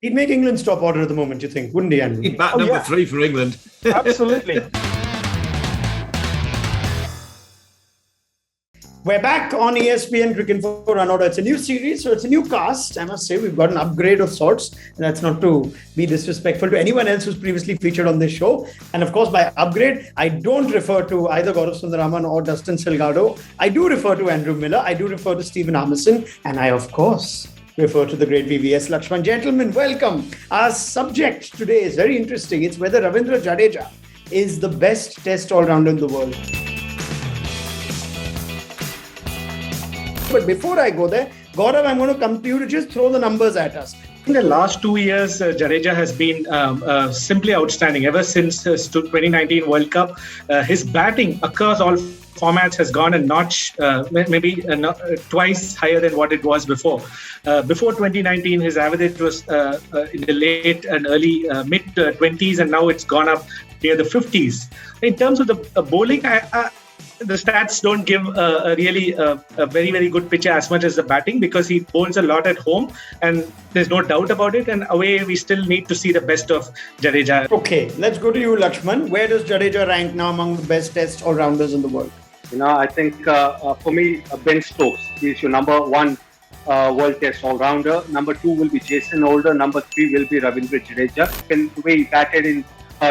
He'd make England's top order at the moment, you think, wouldn't he, Andrew? He'd bat number 3 for England. Absolutely. We're back on ESPNcricinfo Runorder. It's a new series, so it's a new cast. I must say, we've got an upgrade of sorts. And that's not to be disrespectful to anyone else who's previously featured on this show. And of course, by upgrade, I don't refer to either Gaurav Sundararaman or Dustin Salgado. I do refer to Andrew Miller. I do refer to Stephen Harmison. And I, of course, refer to the great VVS Laxman. Gentlemen, welcome. Our subject today is very interesting. It's whether Ravindra Jadeja is the best test all-rounder in the world. But before I go there, Gaurav, I'm going to come to you to just throw the numbers at us. In the last 2 years, Jadeja has been simply outstanding. Ever since the 2019 World Cup, his batting across all formats has gone a notch, maybe twice higher than what it was before. Before 2019, his average was in the late and early mid-20s, and now it's gone up near the 50s. In terms of the bowling, the stats don't give a very, very good picture as much as the batting, because he bowls a lot at home and there's no doubt about it. And away, we still need to see the best of Jadeja. Okay, let's go to you, Lakshman. Where does Jadeja rank now among the best test all-rounders in the world? I think for me, Ben Stokes is your number one world test all-rounder. Number 2 will be Jason Holder. Number 3 will be Ravindra Jadeja. And the way he batted in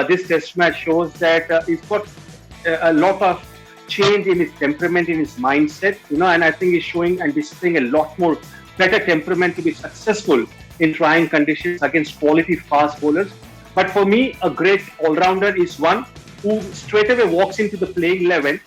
this test match shows that he's got a lot of change in his temperament, in his mindset, and I think he's showing and displaying a lot more better temperament to be successful in trying conditions against quality fast bowlers. But for me, a great all-rounder is one who straight away walks into the playing 11,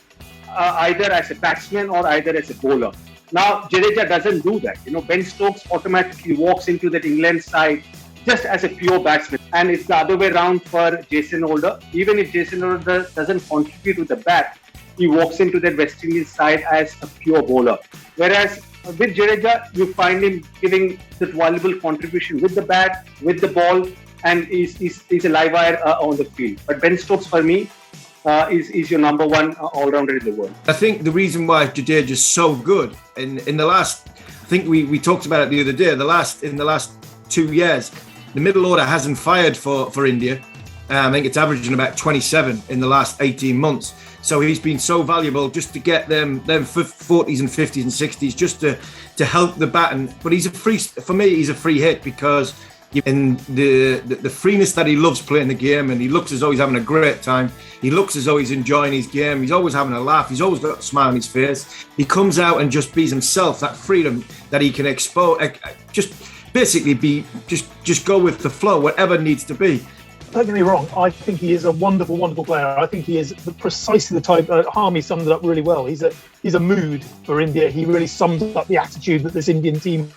either as a batsman or either as a bowler. Now, Jadeja doesn't do that. Ben Stokes automatically walks into that England side just as a pure batsman. And it's the other way around for Jason Holder. Even if Jason Holder doesn't contribute with the bat, he walks into that West Indies side as a pure bowler. Whereas with Jadeja, you find him giving that valuable contribution with the bat, with the ball, and he's a live wire on the field. But Ben Stokes, for me, is your number one all-rounder in the world. I think the reason why Jadeja is so good in the last, I think we talked about it the other day, in the last 2 years, the middle order hasn't fired for India. I think it's averaging about 27 in the last 18 months. So he's been so valuable just to get them 40s and 50s and 60s just to help the batting. But he's a free hit because in the freeness that he loves playing the game, and he looks as though he's having a great time. He looks as though he's enjoying his game. He's always having a laugh. He's always got a smile on his face. He comes out and just be himself, that freedom that he can expose, just basically just go with the flow, whatever needs to be. Don't get me wrong, I think he is a wonderful, wonderful player. I think he is precisely the type. Harmy summed it up really well. He's a mood for India. He really sums up the attitude that this Indian team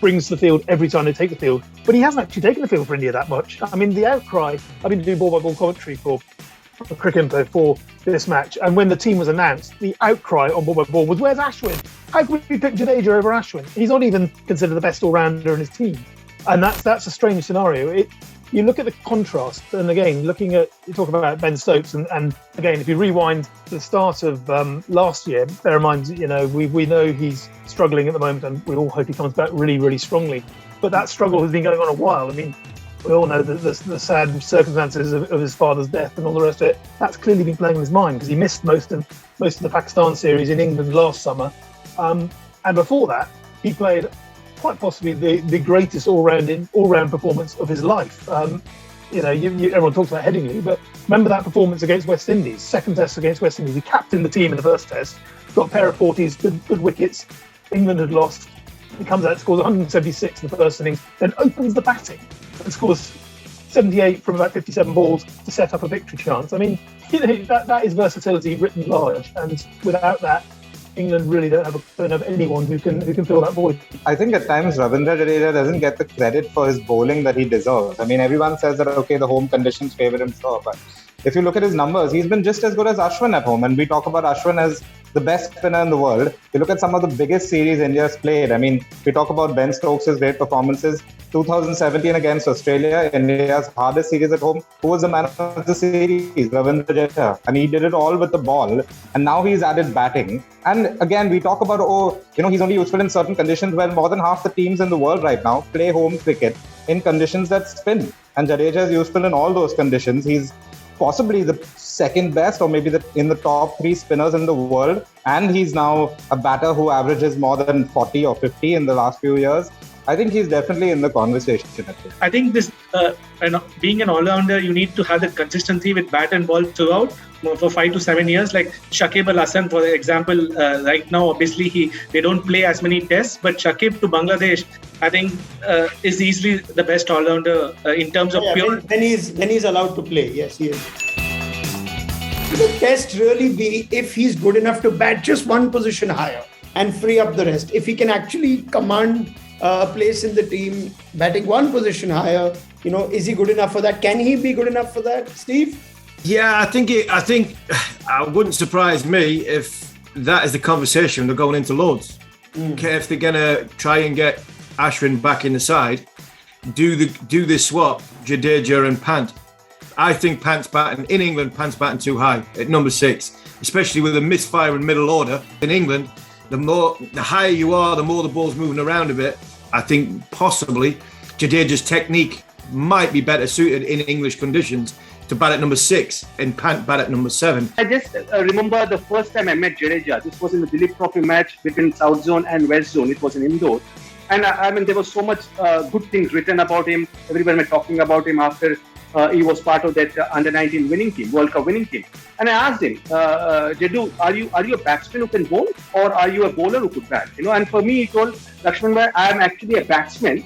brings to the field every time they take the field. But he hasn't actually taken the field for India that much. I mean, the outcry, I've been doing ball-by-ball commentary for Cricinfo for this match, and when the team was announced, the outcry on ball-by-ball was, where's Ashwin? How can we pick Jadeja over Ashwin? He's not even considered the best all-rounder in his team. And that's a strange scenario. You look at the contrast, and again, you talk about Ben Stokes, and again, if you rewind to the start of last year, bear in mind, we know he's struggling at the moment, and we all hope he comes back really, really strongly. But that struggle has been going on a while. I mean, we all know the sad circumstances of his father's death and all the rest of it. That's clearly been playing in his mind, because he missed most of the Pakistan series in England last summer, and before that, he played quite possibly the greatest all-round performance of his life. Everyone talks about Headingley, but remember that performance against West Indies, second test against West Indies. He captained the team in the first test, got a pair of 40s, good wickets. England had lost. He comes out, scores 176 in the first innings, then opens the batting and scores 78 from about 57 balls to set up a victory chance. I mean, that is versatility written large, and without that, England really don't have anyone who can fill that void. I think at times Ravindra Jadeja doesn't get the credit for his bowling that he deserves. I mean, everyone says that, okay, the home conditions favour him, but if you look at his numbers, he's been just as good as Ashwin at home. And we talk about Ashwin as the best spinner in the world. You look at some of the biggest series India's played. I mean, we talk about Ben Stokes' great performances. 2017 against Australia, India's hardest series at home. Who was the man of the series? Ravindra Jadeja. And he did it all with the ball. And now he's added batting. And again, we talk about, he's only useful in certain conditions. Well, more than half the teams in the world right now play home cricket. in conditions that spin. And Jadeja is useful in all those conditions. He's possibly the second best or maybe in the top 3 spinners in the world. And he's now a batter who averages more than 40 or 50 in the last few years. I think he's definitely in the conversation. I think this, being an all-rounder, you need to have the consistency with bat and ball throughout for 5 to 7 years. Like Shakib Al Hasan, for example, right now, obviously they don't play as many tests, but Shakib to Bangladesh, I think, is easily the best all-rounder in terms of pure. Then he's allowed to play. Yes, he is. Will the test really be if he's good enough to bat just one position higher and free up the rest? If he can actually command a place in the team, batting one position higher, is he good enough for that? Can he be good enough for that, Steve? Yeah, I think it wouldn't surprise me if that is the conversation they're going into Lords. Okay, if they're gonna try and get Ashwin back in the side, do this swap, Jadeja and Pant. I think Pant's batting in England. Pant's batting too high at number 6, especially with a misfire in middle order in England. The higher you are, the more the ball's moving around a bit. I think possibly Jadeja's technique might be better suited in English conditions to bat at number 6 and Pant bat at number 7. I just remember the first time I met Jadeja. This was in the Dilip Trophy match between South Zone and West Zone. It was in Indore. And there was so much good things written about him. Everybody was talking about him after he was part of that under-19 winning team, World Cup winning team. And I asked him, Jadu, are you a batsman who can bowl, or are you a bowler who could bat? And for me, he told Laxman bhai, I am actually a batsman,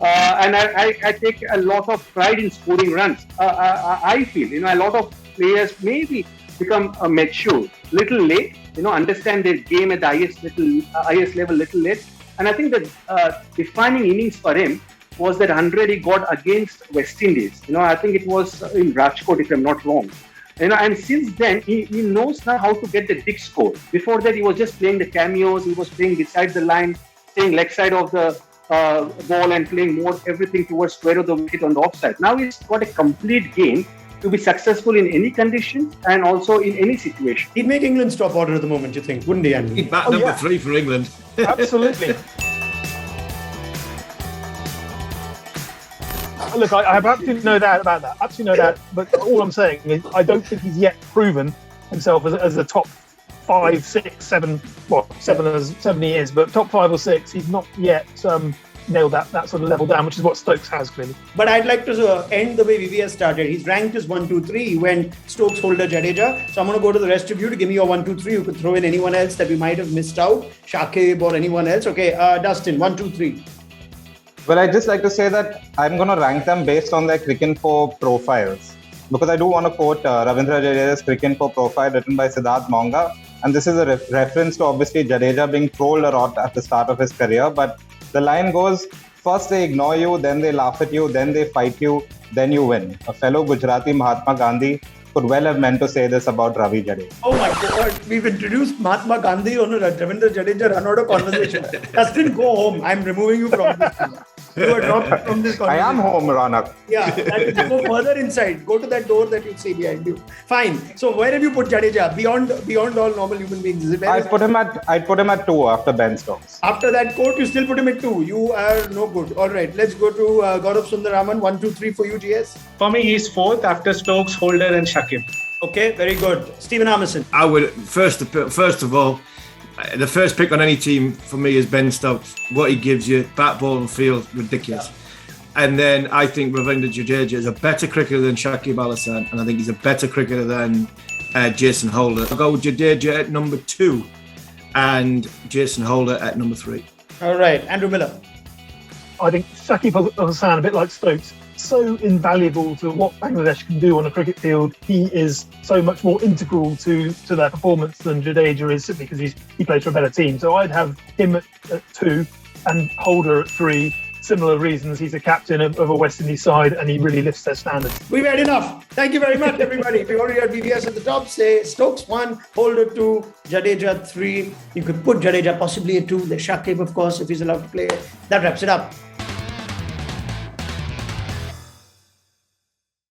and I take a lot of pride in scoring runs. I feel, a lot of players maybe become mature little late, understand their game at the highest level little late. And I think that defining innings for him was that 100 he got against West Indies. I think it was in Rajkot, if I'm not wrong. And since then, he knows now how to get the big score. Before that, he was just playing the cameos. He was playing beside the line, staying leg side of the ball and playing more everything towards square of the wicket on the offside. Now he's got a complete game to be successful in any conditions and also in any situation. He'd make England's top order at the moment, you think, wouldn't he, Andy? He'd bat number 3 for England. Absolutely. Look, I have absolutely no doubt about that. Absolutely no doubt. But all I'm saying is I don't think he's yet proven himself as a top 5, 6, 7, well, 7 he is, but top 5 or 6, he's not yet nailed that sort of level down, which is what Stokes has, clearly. But I'd like to end the way VVS started. He's ranked as 1, 2, 3 when Stokes, Holder, Jadeja. So I'm going to go to the rest of you to give me your 1, 2, 3. You could throw in anyone else that we might have missed out, Shakib or anyone else. Okay, Dustin, 1, 2, 3. Well, I'd just like to say that I'm going to rank them based on their Cricinfo profiles. Because I do want to quote Ravindra Jadeja's Cricinfo profile written by Siddharth Monga. And this is a reference to obviously Jadeja being trolled a lot at the start of his career. But the line goes, first they ignore you, then they laugh at you, then they fight you, then you win. A fellow Gujarati Mahatma Gandhi could well have meant to say this about Ravi Jadeja. Oh my God, we've introduced Mahatma Gandhi on a Ravindra Jadeja Runorder conversation. Dustin, go home. I'm removing you from this. You are dropped from this conversation. I am home, Ronak. Yeah, go further inside. Go to that door that you see behind you. Fine. So where have you put Jadeja? Beyond all normal human beings. I'd put him at 2 after Ben Stokes. After that quote, you still put him at 2. You are no good. All right, let's go to Gaurav Sundaraman. 1, 2, 3 for you, GS. For me, he's 4th after Stokes, Holder and Shakib. Okay, very good. Stephen Harmison. I would first of all, the first pick on any team for me is Ben Stokes. What he gives you, bat, ball and field, ridiculous. Yeah. And then I think Ravindra Jadeja is a better cricketer than Shakib Al Hasan, and I think he's a better cricketer than Jason Holder. I'll go with Jadeja at number 2 and Jason Holder at number 3. All right, Andrew Miller. I think Shakib Al Hasan, a bit like Stokes, so invaluable to what Bangladesh can do on a cricket field. He is so much more integral to their performance than Jadeja is, simply because he plays for a better team. So I'd have him at 2 and Holder at 3. Similar reasons. He's a captain of a West Indies side and he really lifts their standards. We've had enough. Thank you very much, everybody. We already had VVS at the top. Say Stokes 1, Holder 2, Jadeja 3. You could put Jadeja possibly at 2. The Shakib, of course, if he's allowed to play. That wraps it up.